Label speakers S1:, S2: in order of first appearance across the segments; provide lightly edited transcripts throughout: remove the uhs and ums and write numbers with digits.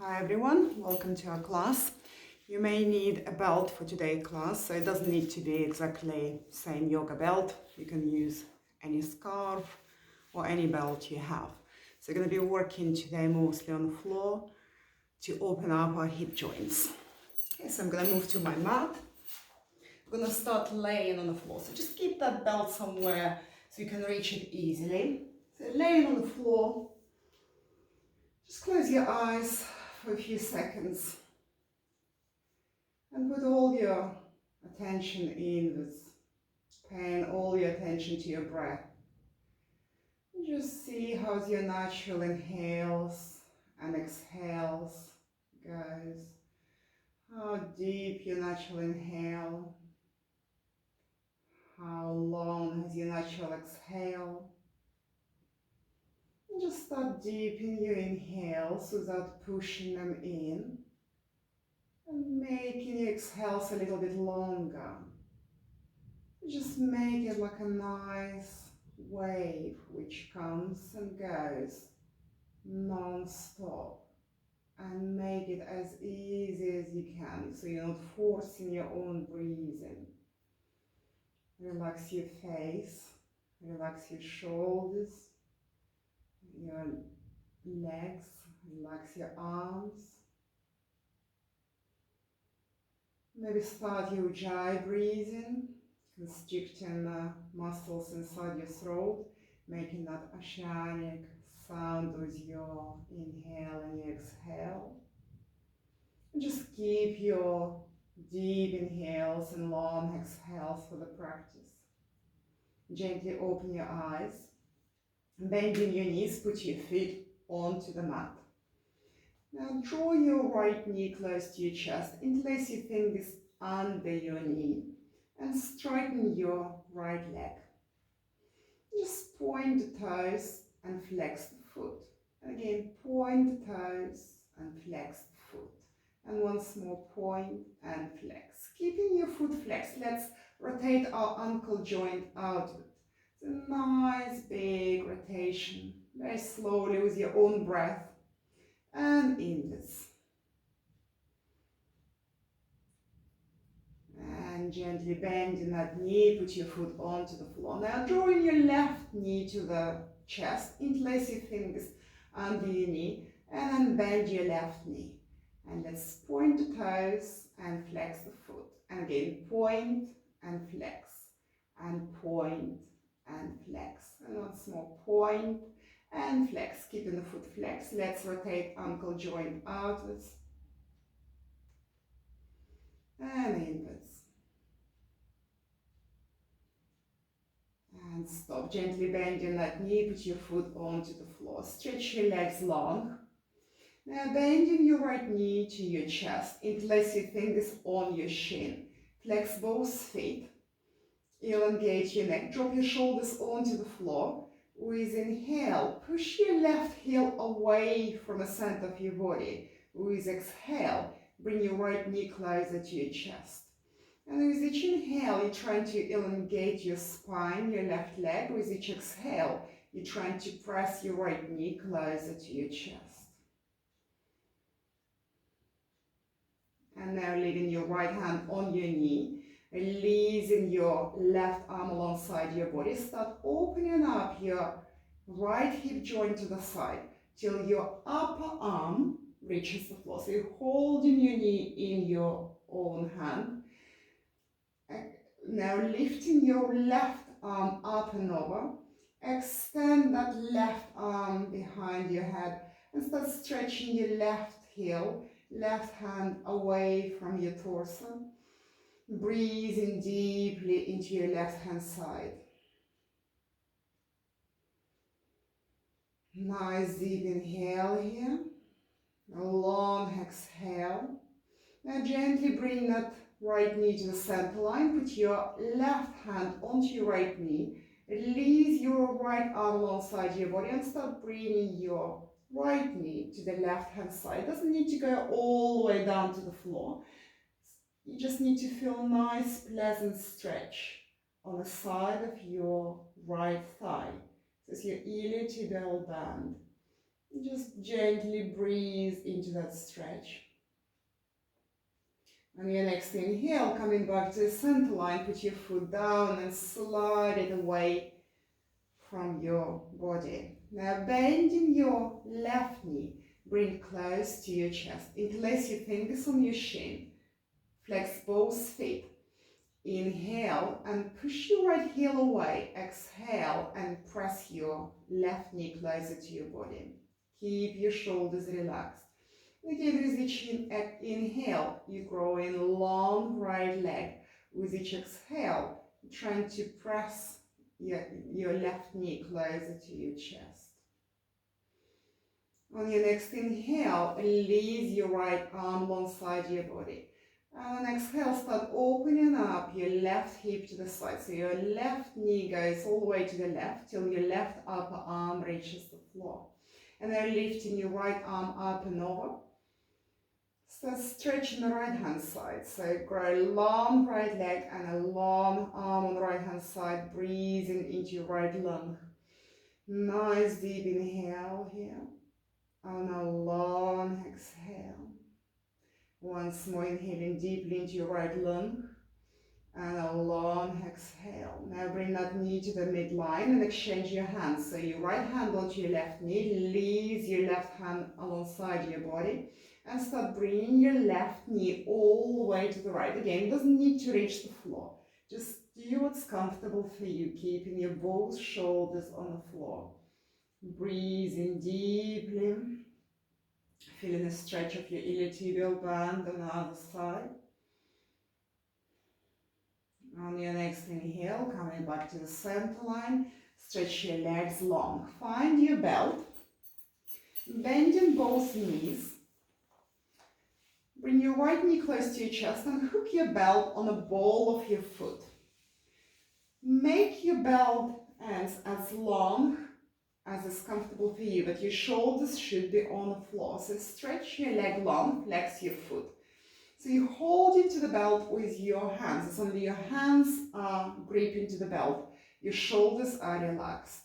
S1: Hi everyone, welcome to our class. You may need a belt for today's class, so it doesn't need to be exactly same yoga belt. You can use any scarf or any belt you have. So we're going to be working today mostly on the floor to open up our hip joints. Okay, so I'm going to move to my mat. I'm going to start laying on the floor. So just keep that belt somewhere so you can reach it easily. So laying on the floor, just close your eyes for a few seconds and put all your attention inwards, paying all your attention to your breath. And just see how your natural inhales and exhales goes. How deep your natural inhale, how long is your natural exhale. And just start deepening your inhales without pushing them in, and making your exhales a little bit longer. Just make it like a nice wave which comes and goes non-stop, and make it as easy as you can so you're not forcing your own breathing. Relax your face, relax your shoulders, your legs, relax your arms. Maybe start your ujjayi breathing, constricting the muscles inside your throat, making that oceanic sound with your inhale and your exhale. And just keep your deep inhales and long exhales for the practice. Gently open your eyes, bending your knees, put your feet onto the mat. Now draw your right knee close to your chest, interlace your fingers under your knee and straighten your right leg. Just point the toes and flex the foot. And again, point the toes and flex the foot. And once more, point and flex. Keeping your foot flexed, let's rotate our ankle joint outward. It's a nice big rotation, very slowly with your own breath. And inwards. And gently bending that knee, put your foot onto the floor. Now drawing your left knee to the chest, interlace your fingers under your knee, and then bend your left knee. And let's point the toes and flex the foot. And again, point and flex, and point and flex. And once more, point and flex, keeping the foot flexed. Let's rotate ankle joint outwards and inwards. And stop, gently bending that knee, put your foot onto the floor. Stretch your legs long. Now bending your right knee to your chest, interlace your fingers on your shin. Flex both feet. Elongate your neck, drop your shoulders onto the floor. With inhale, push your left heel away from the center of your body. With exhale, bring your right knee closer to your chest. And with each inhale, you're trying to elongate your spine, your left leg. With each exhale, you're trying to press your right knee closer to your chest. And now leaving your right hand on your knee, releasing your left arm alongside your body. Start opening up your right hip joint to the side till your upper arm reaches the floor. So you're holding your knee in your own hand. Now lifting your left arm up and over. Extend that left arm behind your head and start stretching your left heel, left hand away from your torso. Breathing deeply into your left hand side. Nice deep inhale here. A long exhale. Now gently bring that right knee to the center line. Put your left hand onto your right knee. Release your right arm alongside your body and start bringing your right knee to the left hand side. It doesn't need to go all the way down to the floor. You just need to feel a nice pleasant stretch on the side of your right thigh. So it's your iliotibial band. Just gently breathe into that stretch. On your next inhale, coming back to the center line, put your foot down and slide it away from your body. Now bending your left knee, bring close to your chest. Interlace your fingers on your shin. Flex both feet. Inhale and push your right heel away. Exhale and press your left knee closer to your body. Keep your shoulders relaxed. Again, with each inhale, you grow in long right leg. With each exhale, trying to press your left knee closer to your chest. On your next inhale, release your right arm alongside your body. And on exhale, start opening up your left hip to the side. So your left knee goes all the way to the left till your left upper arm reaches the floor. And then lifting your right arm up and over. Start stretching the right hand side. So grow a long right leg and a long arm on the right hand side. Breathing into your right lung. Nice deep inhale here. On a long exhale. Once more, inhaling deeply into your right lung. And a long exhale. Now bring that knee to the midline and exchange your hands. So your right hand onto your left knee. Release your left hand alongside your body. And start bringing your left knee all the way to the right. Again, it doesn't need to reach the floor. Just do what's comfortable for you, keeping your both shoulders on the floor. Breathing deeply. Feeling the stretch of your iliotibial band on the other side. On your next inhale, coming back to the center line, stretch your legs long. Find your belt. Bending both knees. Bring your right knee close to your chest and hook your belt on the ball of your foot. Make your belt ends as long as is comfortable for you, but your shoulders should be on the floor. So stretch your leg long, flex your foot. So you hold into the belt with your hands. As only your hands are gripping to the belt, your shoulders are relaxed.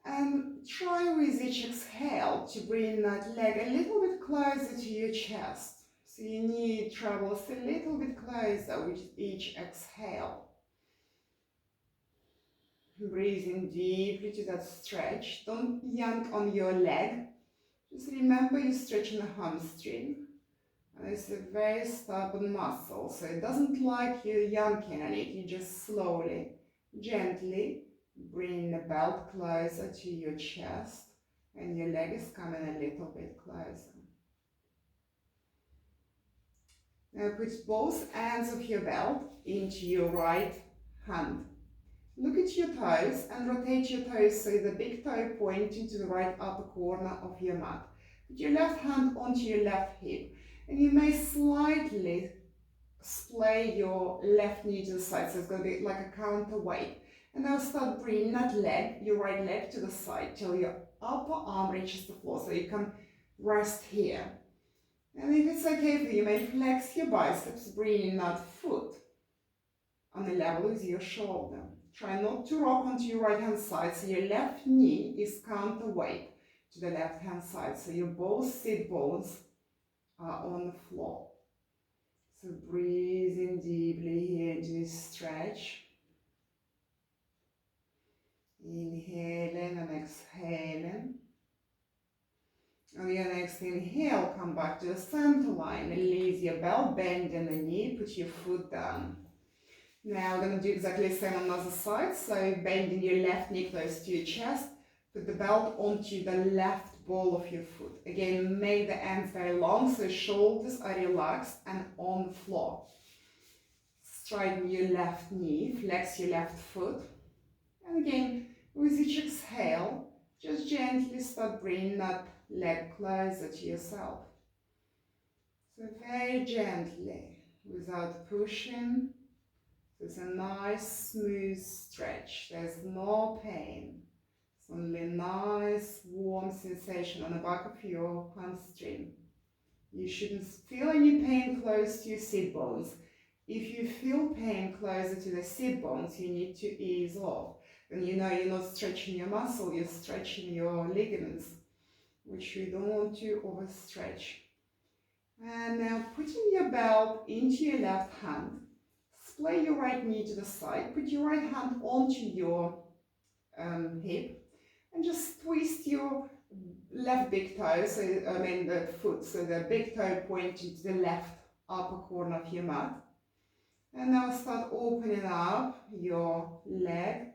S1: And try with each exhale to bring that leg a little bit closer to your chest. So your knee travels a little bit closer with each exhale. Breathing deeply to that stretch. Don't yank on your leg. Just remember you're stretching the hamstring. And it's a very stubborn muscle, so it doesn't like you yanking on it. You just slowly, gently bring the belt closer to your chest, and your leg is coming a little bit closer. Now put both ends of your belt into your right hand. Look at your toes and rotate your toes so the big toe pointing to the right upper corner of your mat. Put your left hand onto your left hip, and you may slightly splay your left knee to the side, so it's going to be like a counterweight. And now start bringing that leg, your right leg, to the side till your upper arm reaches the floor, so you can rest here. And if it's okay for you, you may flex your biceps, bringing that foot on the level with your shoulder. Try not to rock onto your right hand side, so your left knee is counterweight to the left hand side, so your both sit bones are on the floor. So breathing deeply here into this stretch. Inhaling and exhaling. On your next inhale, come back to the center line. Release your belt, bend in the knee, put your foot down. Now we're going to do exactly the same on the other side. So bending your left knee close to your chest. Put the belt onto the left ball of your foot. Again, make the ends very long so shoulders are relaxed and on the floor. Straighten your left knee, flex your left foot. And again, with each exhale, just gently start bringing that leg closer to yourself. So very gently, without pushing. It's a nice smooth stretch. There's no pain. It's only a nice warm sensation on the back of your hamstring. You shouldn't feel any pain close to your sit bones. If you feel pain closer to the sit bones, you need to ease off. And you know you're not stretching your muscle, you're stretching your ligaments. which we don't want to overstretch. And now putting your belt into your left hand, splay your right knee to the side, put your right hand onto your hip, and just twist your left big toe, so the foot, so the big toe pointing to the left upper corner of your mat. And now start opening up your leg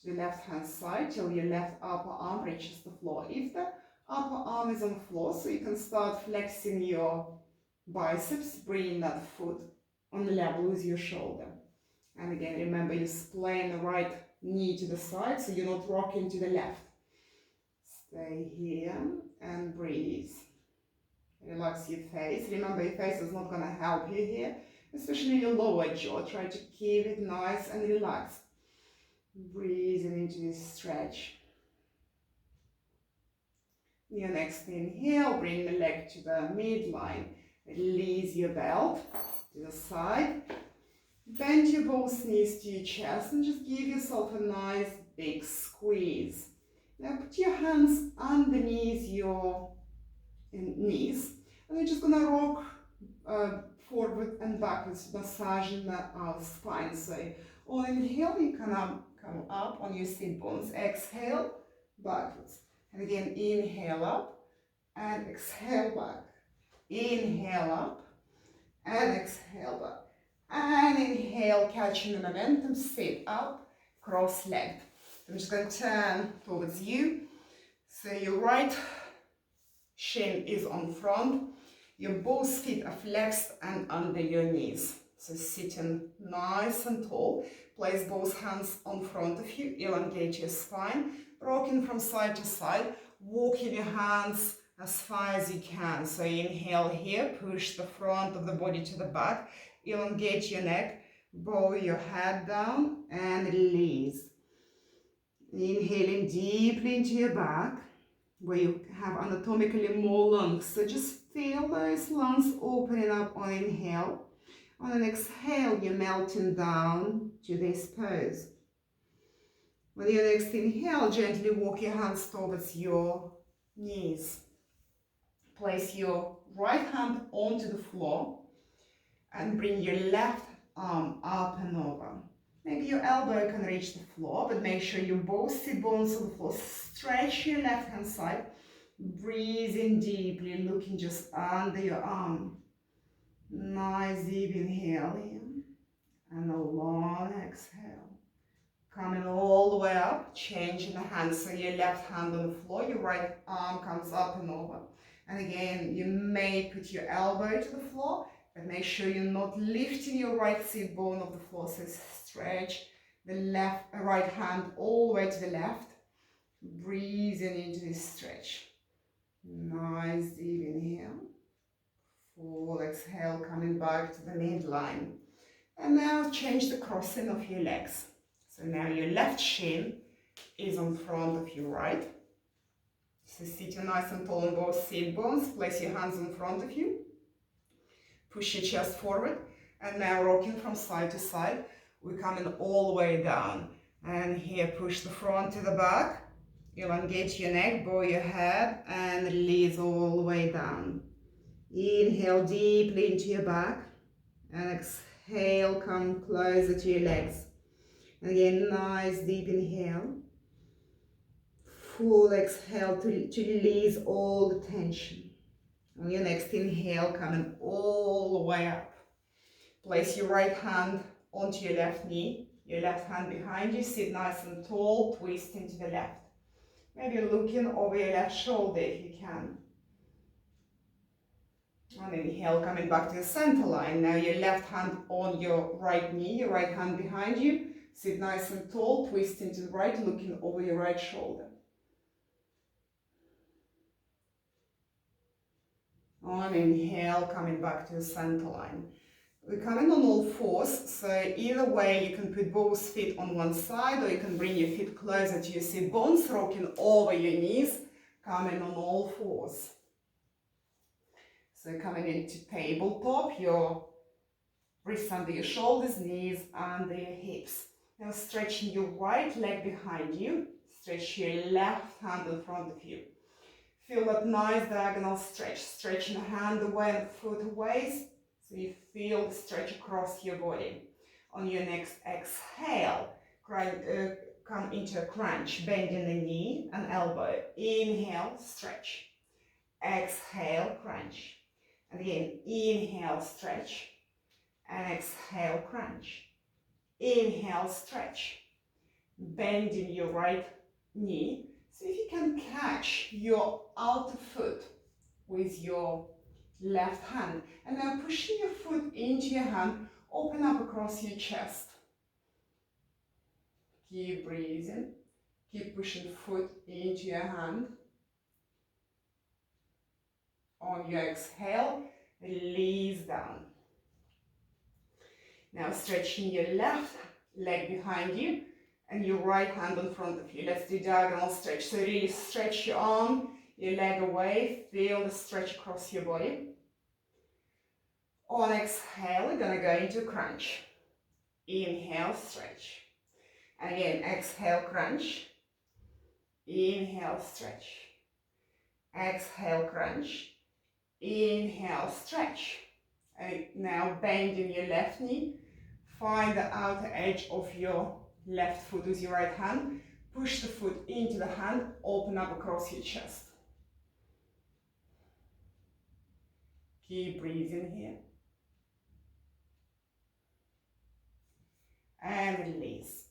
S1: to the left hand side till your left upper arm reaches the floor. If the upper arm is on the floor, so you can start flexing your biceps, bringing that foot on the level with your shoulder. And again, remember, you're splaying the right knee to the side, so you're not rocking to the left. Stay here and breathe. Relax your face. Remember, your face is not going to help you here, especially your lower jaw. Try to keep it nice and relaxed. Breathing into this stretch. Your next inhale, bring the leg to the midline. Release your belt to the side. Bend your both knees to your chest and just give yourself a nice big squeeze. Now put your hands underneath your knees, and you're just gonna rock forward and backwards, massaging our spine. So on inhale, you can come up on your sit bones. Exhale, backwards. And again, inhale up and exhale back. Inhale up and exhale back. And inhale, catching the momentum, sit up, cross-legged. I'm just going to turn towards you. So your right shin is on front. Your both feet are flexed and under your knees. So sitting nice and tall. Place both hands on front of you. Elongate your spine. Rocking from side to side. Walking your hands as far as you can. So inhale here. Push the front of the body to the back. Elongate your neck. Bow your head down and release. Inhaling deeply into your back, where you have anatomically more lungs. So just feel those lungs opening up on inhale. On an exhale, you're melting down to this pose. With your next inhale, gently walk your hands towards your knees. Place your right hand onto the floor and bring your left arm up and over. Maybe your elbow can reach the floor, but make sure you both sit bones on the floor. Stretch your left hand side. Breathe in deeply, looking just under your arm. Nice deep inhale here. And a long exhale. Coming all the way up, changing the hands. So your left hand on the floor, your right arm comes up and over. And again, you may put your elbow to the floor, but make sure you're not lifting your right sit bone off the floor. So stretch the right hand all the way to the left. Breathing into this stretch. Nice deep inhale. Full exhale, coming back to the midline. And now change the crossing of your legs. So now your left shin is on front of your right. So sitting nice and tall on both sit bones. Place your hands in front of you. Push your chest forward. And now rocking from side to side. We're coming all the way down. And here push the front to the back. Elongate your neck, bow your head, and release all the way down. Inhale deeply into your back. And exhale, come closer to your legs. And again, nice deep inhale. Full exhale to release all the tension. On your next inhale, coming all the way up. Place your right hand onto your left knee, your left hand behind you, sit nice and tall, twisting to the left. Maybe looking over your left shoulder if you can. On inhale, coming back to the center line. Now your left hand on your right knee, your right hand behind you, sit nice and tall, twisting to the right, looking over your right shoulder. On inhale, coming back to the center line. We're coming on all fours, so either way you can put both feet on one side, or you can bring your feet closer to your sit bones, rocking over your knees, coming on all fours. So coming into tabletop, your wrists under your shoulders, knees under your hips. Now stretching your right leg behind you, stretch your left hand in front of you. Feel that nice diagonal stretch, stretching the hand away and foot away. So you feel the stretch across your body. On your next exhale, come into a crunch, bending the knee and elbow. Inhale, stretch. Exhale, crunch. And again, inhale, stretch. And exhale, crunch. Inhale, stretch. Bending your right knee. So if you can catch your outer foot with your left hand. And now pushing your foot into your hand, open up across your chest. Keep breathing. Keep pushing foot into your hand. On your exhale, release down. Now stretching your left leg behind you and your right hand in front of you. Let's do diagonal stretch. So really stretch your arm, your leg away. Feel the stretch across your body. On exhale, we're going to go into crunch. Inhale, stretch. And again, exhale, crunch. Inhale, stretch. Exhale, crunch. Inhale, stretch. And now bending your left knee. Find the outer edge of your left foot with your right hand. Push the foot into the hand. Open up across your chest. Keep breathing here. And release.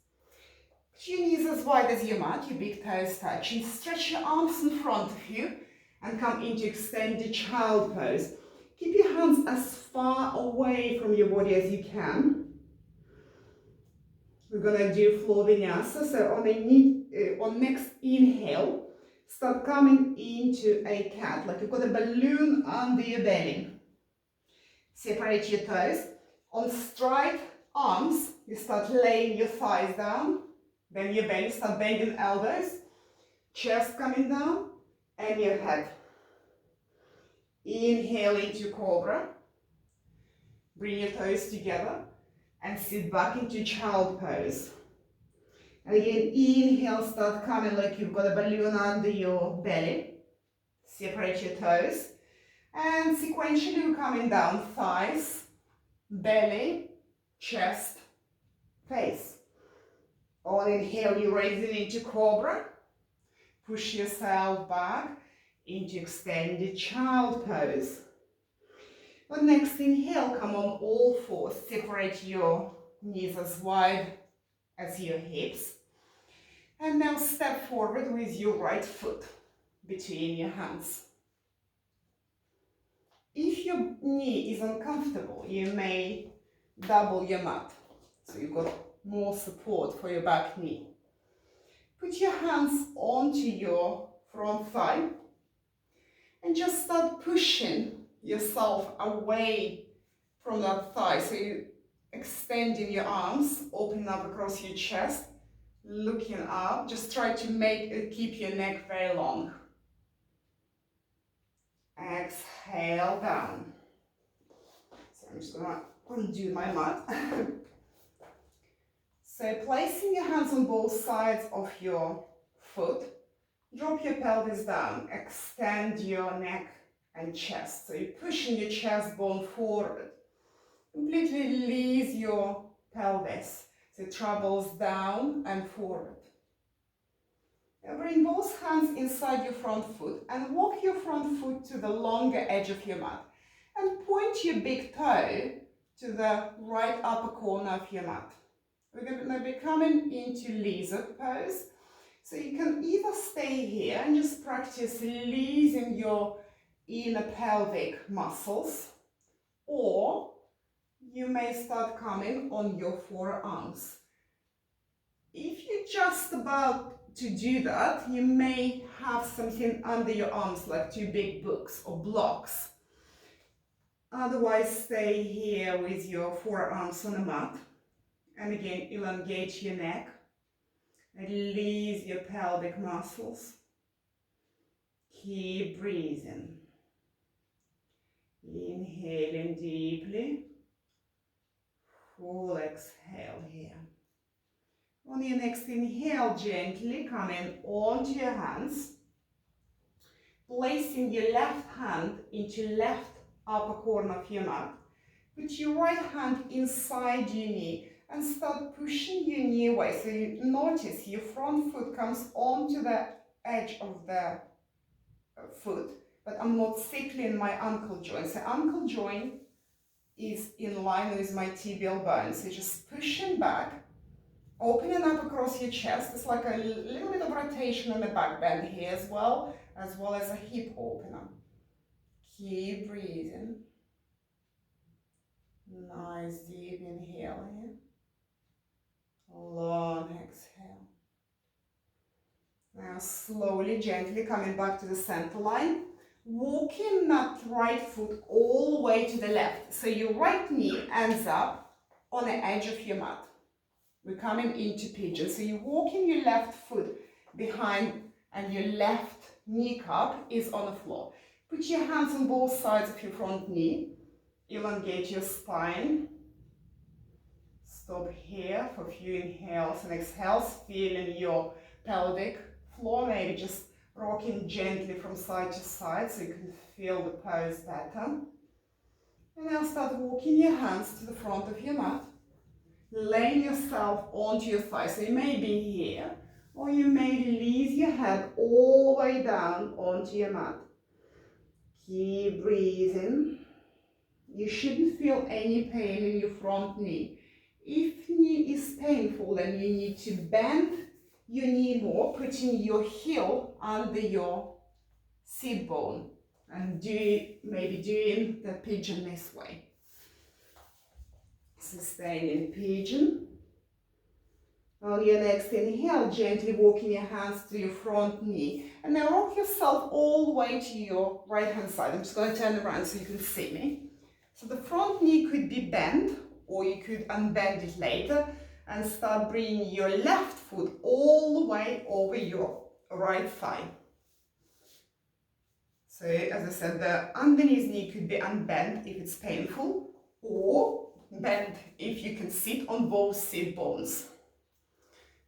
S1: Put your knees as wide as your mat, your big toes touching. Stretch your arms in front of you and come into extended child pose. Keep your hands as far away from your body as you can. We're going to do floor vinyasa. So on next inhale, start coming into a cat, like you've got a balloon under your belly. Separate your toes. On straight arms, you start laying your thighs down. Then your belly, start bending elbows. Chest coming down. And your head. Inhale into cobra. Bring your toes together. And sit back into child pose. And again, inhale, start coming like you've got a balloon under your belly. Separate your toes. And sequentially, we're coming down. Thighs, belly, chest, face. On inhale, you're raising into cobra. Push yourself back into extended child pose. On next inhale, come on all fours. Separate your knees as wide as your hips. And now step forward with your right foot between your hands. If your knee is uncomfortable, you may double your mat. So you've got more support for your back knee. Put your hands onto your front thigh and just start pushing yourself away from that thigh. So you extending your arms, opening up across your chest, looking up. Just try to keep your neck very long. Exhale down. So I'm just gonna undo my mat. So placing your hands on both sides of your foot, drop your pelvis down, extend your neck and chest. So you're pushing your chest bone forward. Completely release your pelvis. So it travels down and forward. Now bring both hands inside your front foot and walk your front foot to the longer edge of your mat. And point your big toe to the right upper corner of your mat. We're going to be coming into lizard pose. So you can either stay here and just practice releasing your inner pelvic muscles, or you may start coming on your forearms. If you're just about to do that, you may have something under your arms, like two big books or blocks. Otherwise, stay here with your forearms on the mat. And again, elongate your neck. Release your pelvic muscles. Keep breathing. Inhaling deeply. Full exhale here. On your next inhale, gently come in onto your hands. placing your left hand into left upper corner of your mat. Put your right hand inside your knee and start pushing your knee away. So you notice your front foot comes onto the edge of the foot, but I'm not tickling my ankle joint. So ankle joint is in line with my tibial bone. So just pushing back, opening up across your chest. It's like a little bit of rotation in the back bend here as well as a hip opener. Keep breathing. Nice deep inhale here. Long exhale. Now slowly, gently coming back to the center line. Walking that right foot all the way to the left. So your right knee ends up on the edge of your mat. We're coming into pigeon. So you're walking your left foot behind and your left kneecap is on the floor. Put your hands on both sides of your front knee. Elongate your spine. Stop here for a few inhales and exhales, feeling your pelvic floor, maybe just rocking gently from side to side so you can feel the pose better. And now start walking your hands to the front of your mat, laying yourself onto your thighs. So you may be here, or you may release your head all the way down onto your mat. Keep breathing. You shouldn't feel any pain in your front knee. If knee is painful, then you need to bend your knee more, putting your heel under your sit bone and maybe doing the pigeon this way. Sustain in pigeon. On your next inhale, gently walking your hands to your front knee. And now rock yourself all the way to your right hand side. I'm just going to turn around so you can see me. So the front knee could be bent, or you could unbend it later and start bringing your left foot all the way over your right thigh. So as I said, the underneath knee could be unbent if it's painful, or bent if you can sit on both sit bones.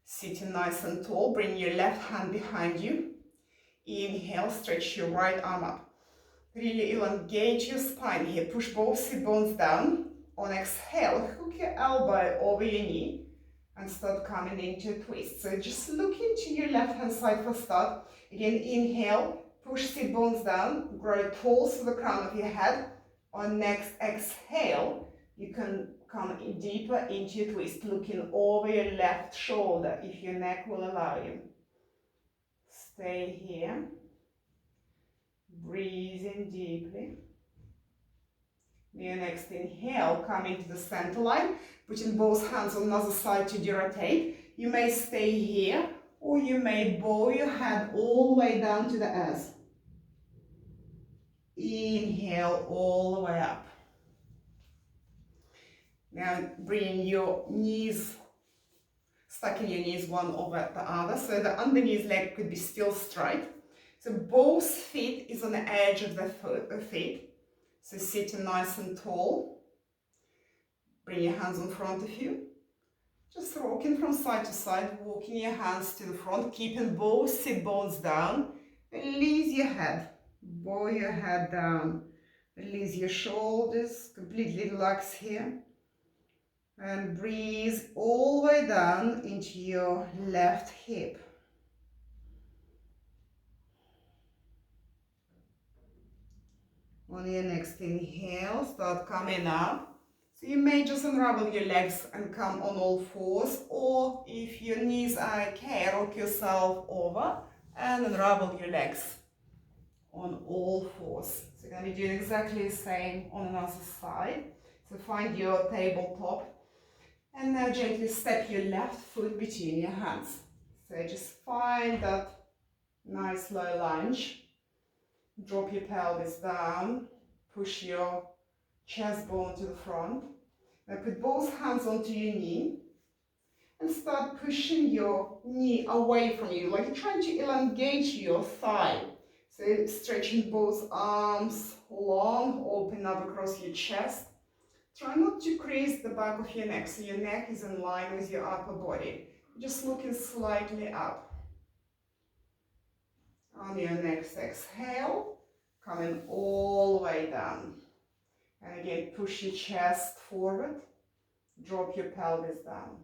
S1: Sitting nice and tall, bring your left hand behind you. Inhale, stretch your right arm up. Really elongate your spine here. Push both sit bones down. On exhale, hook your elbow over your knee and start coming into a twist. So just look into your left hand side for start. Again, inhale, push sit bones down, grow tall to the crown of your head. On next exhale, you can come in deeper into a twist, looking over your left shoulder if your neck will allow you. Stay here. Breathe in deeply. Your next inhale, come into the center line, putting both hands on the other side to rotate. You may stay here, or you may bow your head all the way down to the earth. Inhale all the way up. Now bring your knees, stacking your knees one over the other, so the underneath leg could be still straight. So both feet is on the edge of the feet. So sitting nice and tall. Bring your hands in front of you. Just rocking from side to side, walking your hands to the front, keeping both sit bones down. Release your head. Bow your head down. Release your shoulders. Completely relax here. And breathe all the way down into your left hip. On your next inhale, start coming up. So you may just unravel your legs and come on all fours, or if your knees are okay, rock yourself over and unravel your legs on all fours. So you're going to be doing exactly the same on another side. So find your tabletop and now gently step your left foot between your hands. So just find that nice low lunge. Drop your pelvis down, push your chest bone to the front. Now put both hands onto your knee and start pushing your knee away from you, like you're trying to elongate your thigh. So stretching both arms long, open up across your chest. Try not to crease the back of your neck, so your neck is in line with your upper body. Just looking slightly up. On your next exhale, coming all the way down. And again, push your chest forward, drop your pelvis down.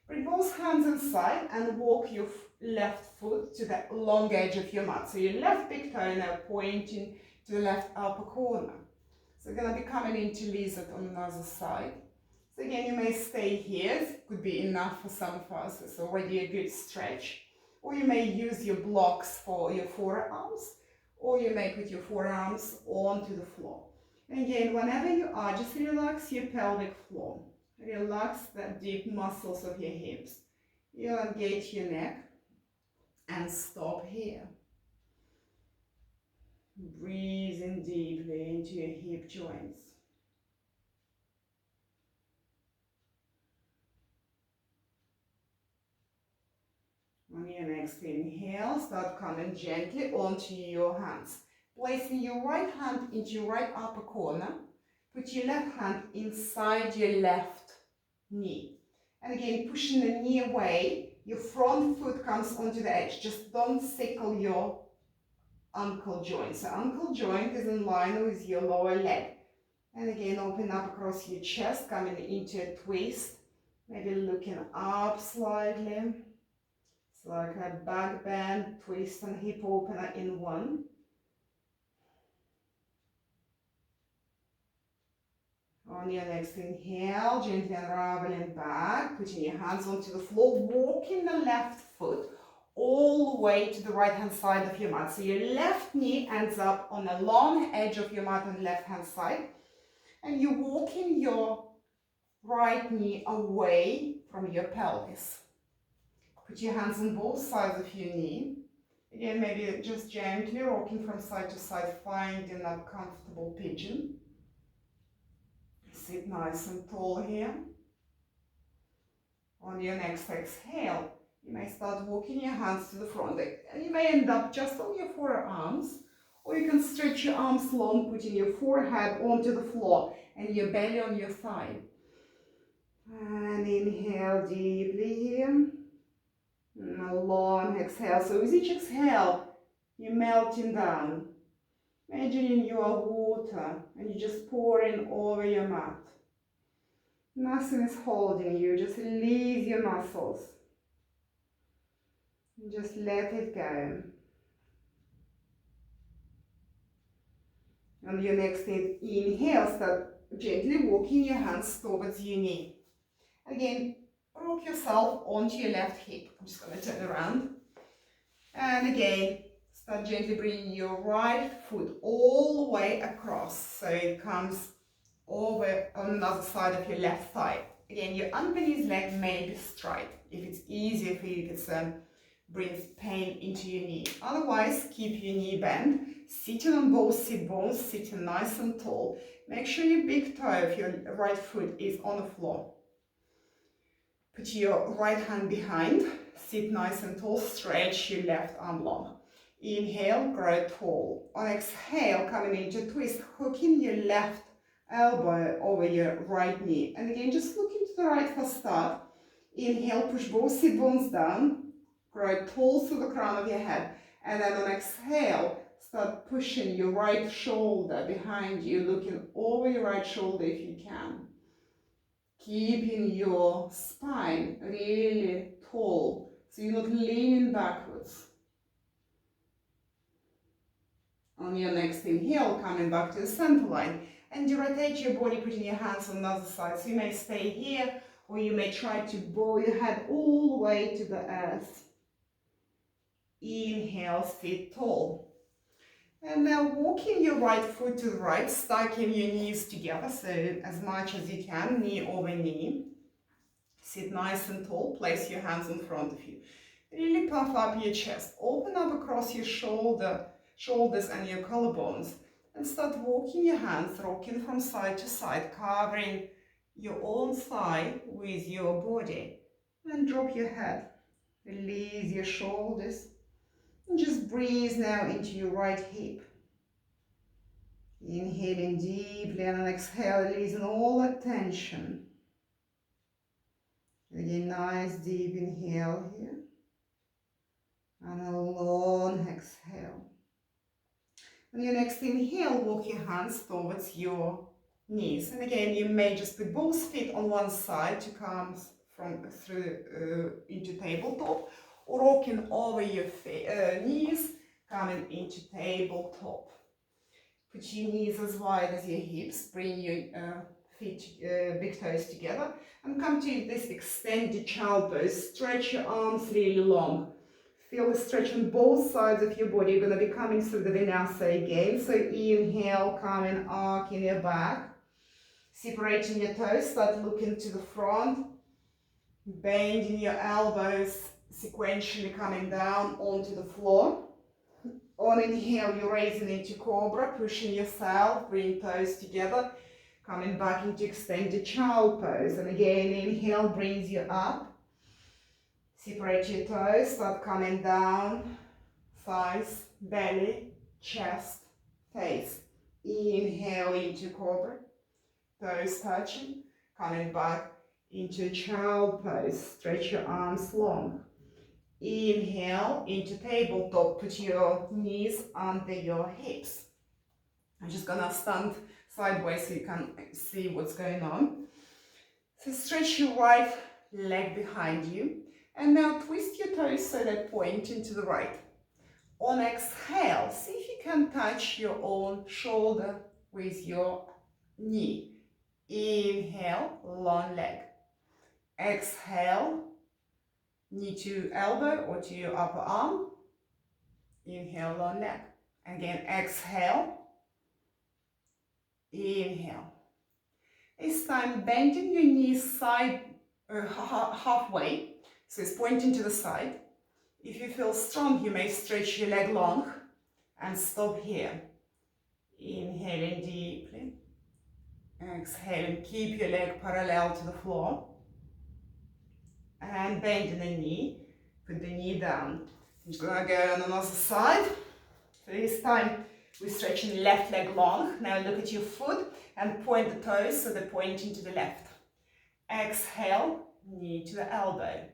S1: Bring both hands inside and walk your left foot to the long edge of your mat. So your left big toe now pointing to the left upper corner. So you're going to be coming into lizard on the other side. So again, you may stay here. It could be enough for some of us. It's already a good stretch. Or you may use your blocks for your forearms, or you may put your forearms onto the floor. And again, whenever you are, just relax your pelvic floor. Relax the deep muscles of your hips. Elongate your neck and stop here. Breathing deeply into your hip joints. On your next inhale, start coming gently onto your hands. Placing your right hand into your right upper corner. Put your left hand inside your left knee. And again, pushing the knee away, your front foot comes onto the edge. Just don't sickle your ankle joint. So ankle joint is in line with your lower leg. And again, open up across your chest, coming into a twist. Maybe looking up slightly. It's like a back bend, twist and hip opener in one. On your next inhale, gently unraveling back, putting your hands onto the floor, walking the left foot all the way to the right hand side of your mat. So your left knee ends up on the long edge of your mat on the left hand side, and you're walking your right knee away from your pelvis. Put your hands on both sides of your knee. Again, maybe just gently rocking from side to side, finding that comfortable pigeon. Sit nice and tall here. On your next exhale, you may start walking your hands to the front. And you may end up just on your forearms, or you can stretch your arms long, putting your forehead onto the floor and your belly on your thigh. And inhale deeply here. And a long exhale. So with each exhale, you're melting down. Imagining you are water and you're just pouring over your mat. Nothing is holding you, just release your muscles. And just let it go. On your next inhale, start gently walking your hands towards your knee. Again, rock yourself onto your left hip. I'm just going to turn around. And again, start gently bringing your right foot all the way across, so it comes over on the other side of your left thigh. Again, your underneath leg may be straight. If it's easier for you, it brings pain into your knee. Otherwise, keep your knee bent, sitting on both sit bones, sitting nice and tall. Make sure your big toe of your right foot is on the floor. Put your right hand behind, sit nice and tall, stretch your left arm long. Inhale, grow tall. On exhale, coming into twist, hooking your left elbow over your right knee. And again, just looking to the right for start. Inhale, push both sit bones down, grow tall through the crown of your head. And then on exhale, start pushing your right shoulder behind you, looking over your right shoulder if you can. Keeping your spine really tall, so you're not leaning backwards. On your next inhale, coming back to the center line, and you rotate your body, putting your hands on the other side. So you may stay here, or you may try to bow your head all the way to the earth. Inhale, sit tall. And now walking your right foot to the right, stacking your knees together, so as much as you can, knee over knee. Sit nice and tall, place your hands in front of you. Really puff up your chest, open up across your shoulders and your collarbones, and start walking your hands, rocking from side to side, covering your own thigh with your body. And drop your head, release your shoulders, and just breathe now into your right hip. Inhaling deeply and on exhale, releasing all that tension. Again, nice deep inhale here. And a long exhale. On your next inhale, walk your hands towards your knees. And again, you may just put both feet on one side to come into tabletop, or rocking over your knees, coming into tabletop. Put your knees as wide as your hips, bring your big toes together, and come to this extended child pose. Stretch your arms really long. Feel the stretch on both sides of your body. You're going to be coming through the vinyasa again. So inhale, coming, arcing your back. Separating your toes, start looking to the front. Bending your elbows, sequentially coming down onto the floor. On inhale, you're raising into cobra, pushing yourself, bring toes together. Coming back into extended child pose. And again, inhale brings you up. Separate your toes, start coming down. Thighs, belly, chest, face. Inhale into cobra. Toes touching. Coming back into child pose. Stretch your arms long. Inhale into tabletop. Put your knees under your hips. I'm just gonna stand sideways so you can see what's going on. So stretch your right leg behind you. And now twist your toes so they point into the right. On exhale, see if you can touch your own shoulder with your knee. Inhale, long leg. Exhale, knee to elbow or to your upper arm. Inhale, long leg. Again, exhale. Inhale. This time, bending your knees halfway, so it's pointing to the side. If you feel strong, you may stretch your leg long and stop here. Inhaling deeply. Exhaling, keep your leg parallel to the floor. And bending the knee, put the knee down. I'm just gonna go on another side. So this time, we're stretching left leg long. Now look at your foot and point the toes so they're pointing to the left. Exhale, knee to the elbow.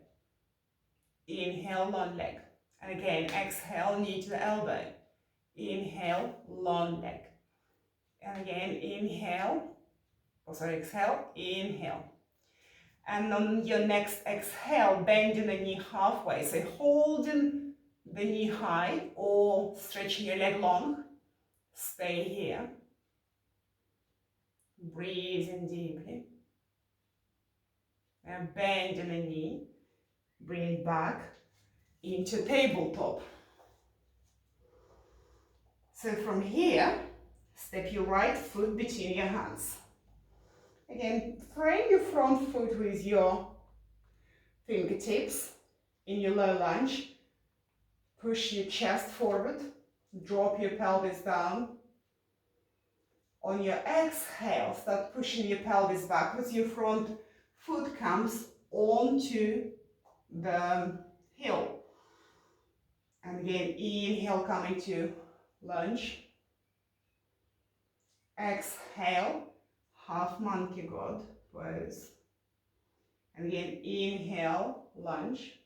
S1: Inhale, long leg. And again, exhale, knee to the elbow. Inhale, long leg. And again, exhale, inhale. And on your next exhale, bending the knee halfway. So holding the knee high or stretching your leg long. Stay here. Breathing deeply. And bending the knee. Bring it back into tabletop. So from here, step your right foot between your hands. Again, frame your front foot with your fingertips in your low lunge. Push your chest forward. Drop your pelvis down. On your exhale, start pushing your pelvis backwards. Your front foot comes onto the heel. And again, inhale, coming to lunge. Exhale, half monkey god pose. And again, inhale, lunge.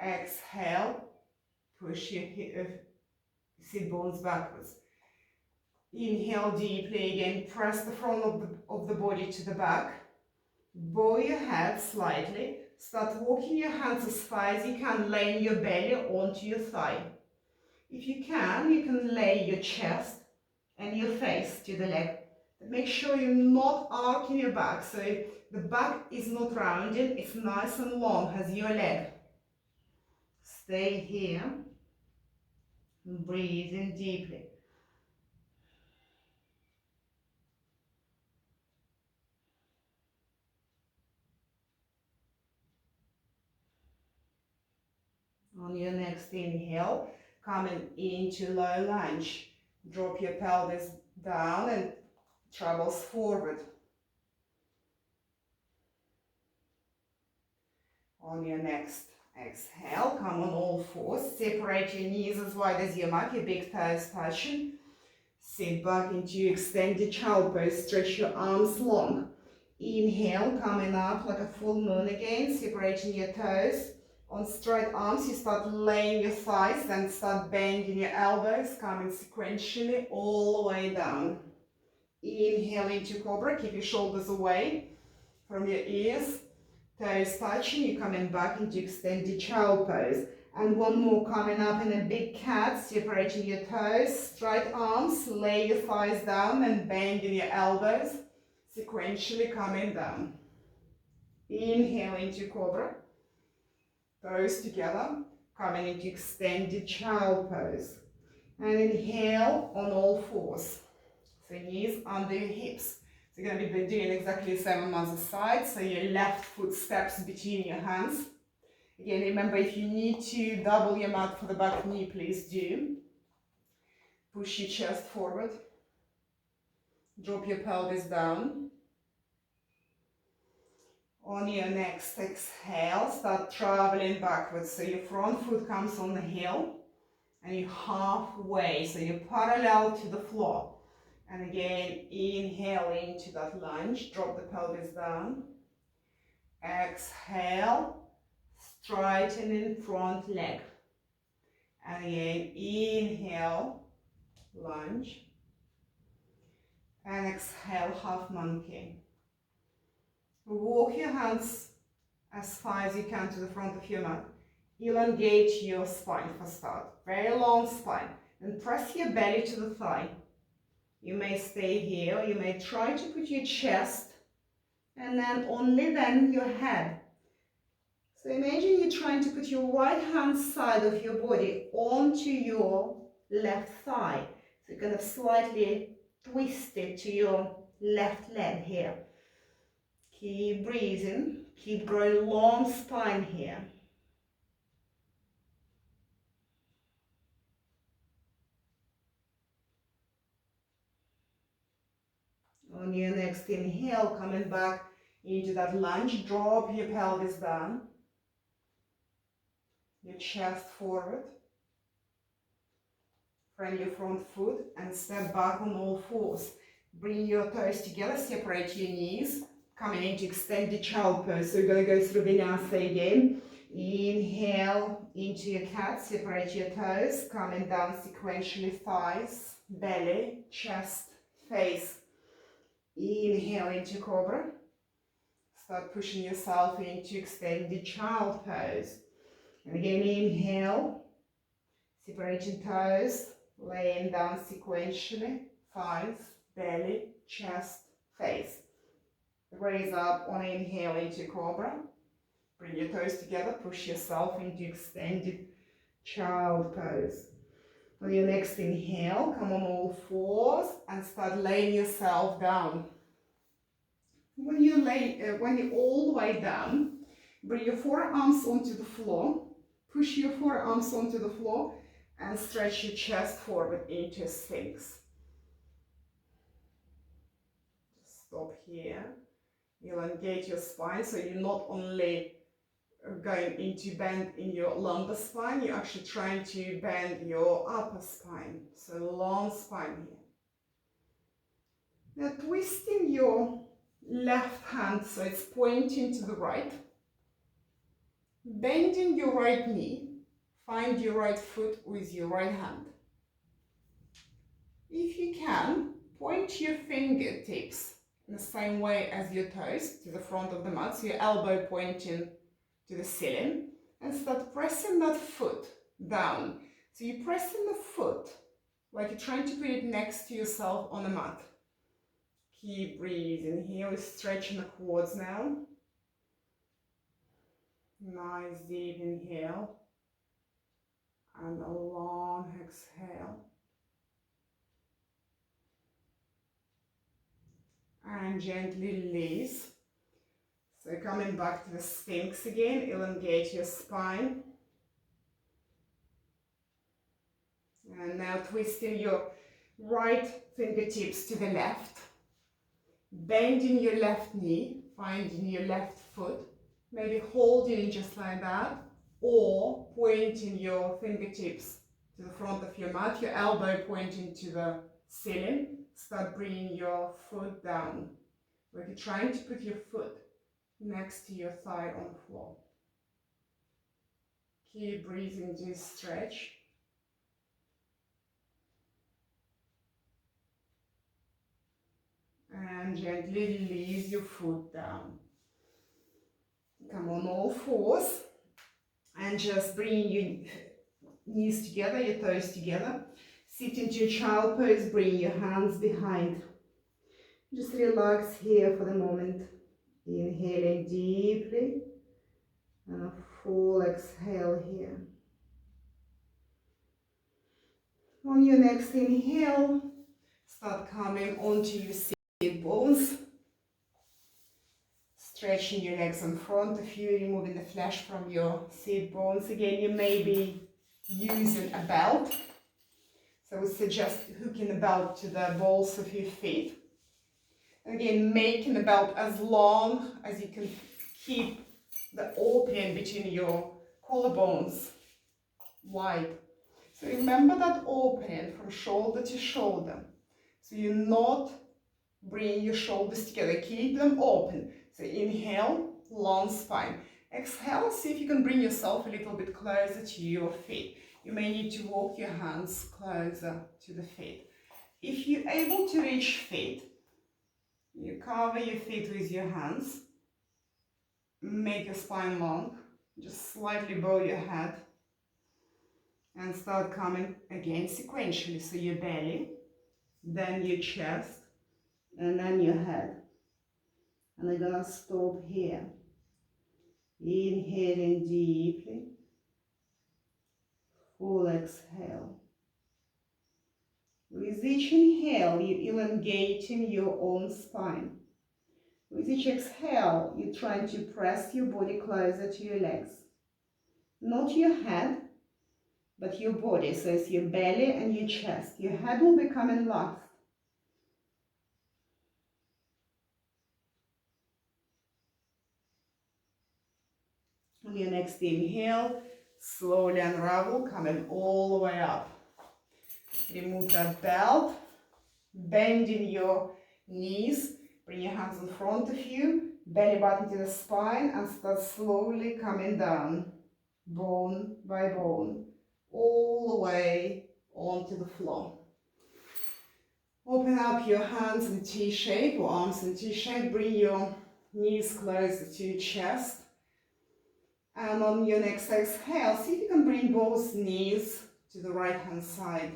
S1: Exhale, push your sit bones backwards. Inhale deeply again, press the front of the body to the back. Bow your head slightly. Start walking your hands as far as you can, laying your belly onto your thigh. If you can lay your chest and your face to the leg. Make sure you're not arcing your back, so the back is not rounded, it's nice and long as your leg. Stay here, breathing deeply. On your next inhale, coming into low lunge. Drop your pelvis down and travels forward. On your next exhale, come on all fours. Separate your knees as wide as your mat, your big toes touching. Sit back into extended child pose. Stretch your arms long. Inhale, coming up like a full moon again, separating your toes. On straight arms, you start laying your thighs and start bending your elbows, coming sequentially all the way down. Inhale into cobra, keep your shoulders away from your ears, toes touching, you're coming back into extended child pose. And one more, coming up in a big cat, separating your toes, straight arms, lay your thighs down and bending your elbows, sequentially coming down. Inhale into cobra, toes together, coming into extended child pose. And inhale on all fours. So knees under your hips. So you're going to be doing exactly the same on the other side. So your left foot steps between your hands. Again, remember, if you need to double your mat for the back knee, please do. Push your chest forward. Drop your pelvis down. On your next exhale, start traveling backwards. So your front foot comes on the heel and you're halfway. So you're parallel to the floor. And again, inhale into that lunge. Drop the pelvis down. Exhale, straightening front leg. And again, inhale, lunge. And exhale, half monkey. Walk your hands as far as you can to the front of your mat. Elongate your spine for start. Very long spine. And press your belly to the thigh. You may stay here, or you may try to put your chest and then only then your head. So imagine you're trying to put your right hand side of your body onto your left thigh. So you're kind of slightly twist it to your left leg here. Keep breathing, keep growing long spine here. On your next inhale, coming back into that lunge, drop your pelvis down, your chest forward, frame your front foot and step back on all fours. Bring your toes together, separate your knees, coming into extended child pose. So you're going to go through Vinyasa again. Inhale into your cat, separate your toes, coming down sequentially, thighs, belly, chest, face. Inhale into cobra. Start pushing yourself into extended child pose. And again, inhale, separating toes, laying down sequentially, thighs, belly, chest, face. Raise up on inhale into cobra. Bring your toes together, push yourself into extended child pose. On your next inhale, come on all fours and start laying yourself down. When you're all the way down, bring your forearms onto the floor, push your forearms onto the floor and stretch your chest forward into Sphinx. Just stop here. Elongate your spine so you're not only going into bend in your lumbar spine, you're actually trying to bend your upper spine. So long spine here. Now twisting your left hand so it's pointing to the right. Bending your right knee, find your right foot with your right hand. If you can, point your fingertips in the same way as your toes to the front of the mat, so your elbow pointing to the ceiling, and start pressing that foot down. So you're pressing the foot like you're trying to put it next to yourself on the mat. Keep breathing here, we're stretching the quads now. Nice deep inhale and a long exhale. And gently release. So coming back to the Sphinx again, elongate your spine. And now twisting your right fingertips to the left. Bending your left knee, finding your left foot. Maybe holding it just like that. Or pointing your fingertips to the front of your mat, your elbow pointing to the ceiling. Start bringing your foot down. Like you're trying to put your foot next to your thigh on the floor. Keep breathing this stretch. And gently release your foot down. Come on all fours. And just bring your knees together, your toes together. Sit into your child pose, bring your hands behind. Just relax here for the moment. Inhaling deeply and a full exhale here. On your next inhale, start coming onto your sit bones. Stretching your legs in front of you, removing the flesh from your sit bones. Again, you may be using a belt. So I would suggest hooking the belt to the balls of your feet. And again, making the belt as long as you can keep the opening between your collarbones wide. So remember that opening from shoulder to shoulder. So you're not bringing your shoulders together, keep them open. So inhale, long spine. Exhale, see if you can bring yourself a little bit closer to your feet. You may need to walk your hands closer to the feet. If you're able to reach feet, you cover your feet with your hands. Make your spine long. Just slightly bow your head. And start coming again sequentially. So your belly, then your chest, and then your head. And I'm gonna stop here. Inhaling deeply. Full exhale. With each inhale, you're elongating your own spine. With each exhale, you're trying to press your body closer to your legs. Not your head, but your body. So it's your belly and your chest. Your head will be coming last. On your next inhale, slowly unravel, coming all the way up. Remove that belt, bending your knees, bring your hands in front of you, belly button to the spine, and start slowly coming down, bone by bone, all the way onto the floor. Open up your hands in T shape or arms in T shape, bring your knees closer to your chest. And on your next exhale, see if you can bring both knees to the right hand side.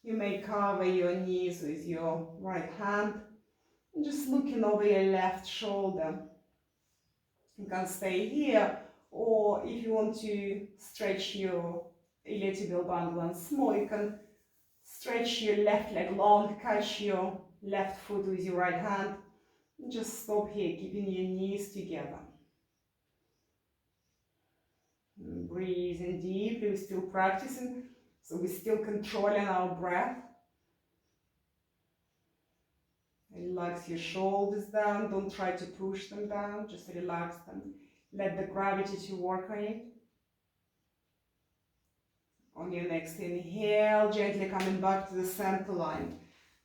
S1: You may cover your knees with your right hand and just looking over your left shoulder. You can stay here, or if you want to stretch your iliotibial band once more, you can stretch your left leg long, catch your left foot with your right hand, and just stop here, keeping your knees together. Breathing deeply, we're still practicing, so we're still controlling our breath. Relax your shoulders down, don't try to push them down, just relax them. Let the gravity to work on it. On your next inhale, gently coming back to the center line.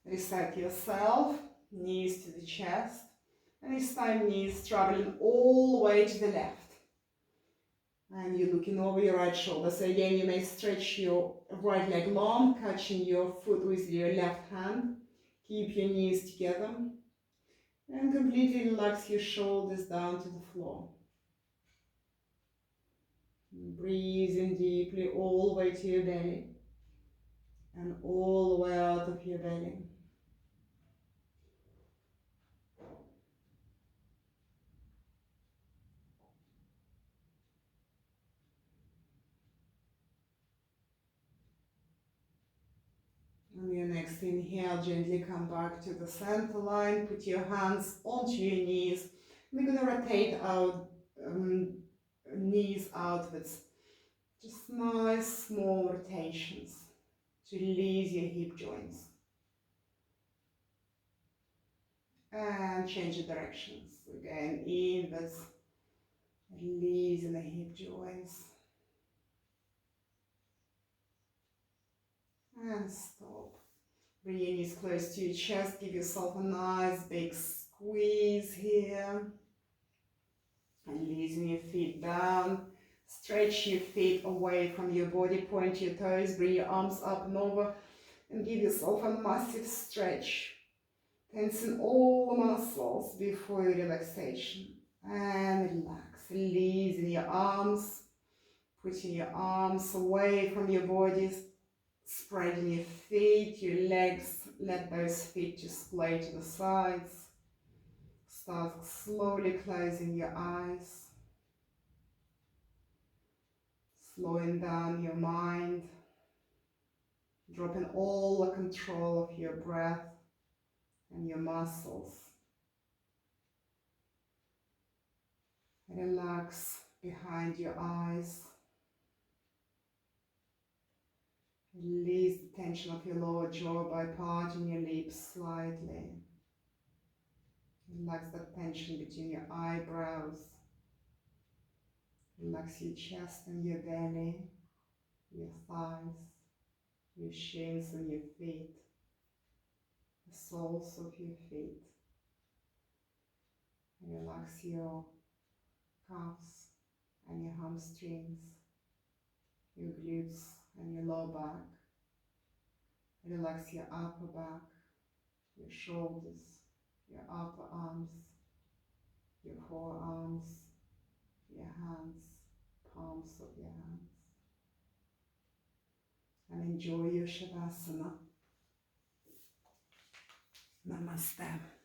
S1: Reset yourself, knees to the chest, and this time knees traveling all the way to the left. And you're looking over your right shoulder. So again, you may stretch your right leg long, catching your foot with your left hand. Keep your knees together. And completely relax your shoulders down to the floor. Breathing deeply all the way to your belly. And all the way out of your belly. On your next inhale, gently come back to the center line. Put your hands onto your knees. We're going to rotate our knees outwards. Just nice small rotations to release your hip joints. And change the directions. Again, inwards, releasing the hip joints. And stop. Bring your knees close to your chest. Give yourself a nice big squeeze here. And releasing your feet down. Stretch your feet away from your body, point your toes, bring your arms up and over, and give yourself a massive stretch. Tensing all the muscles before your relaxation. And relax, releasing your arms, putting your arms away from your body, spreading your feet, your legs, let those feet just play to the sides. Start slowly closing your eyes, slowing down your mind, dropping all the control of your breath and your muscles. Relax behind your eyes. Release the tension of your lower jaw by parting your lips slightly. Relax the tension between your eyebrows. Relax your chest and your belly, your thighs, your shins and your feet, the soles of your feet. And relax your calves and your hamstrings, your glutes and your lower back. Relax your upper back, your shoulders, your upper arms, your forearms, your hands, palms of your hands. And enjoy your Shavasana. Namaste.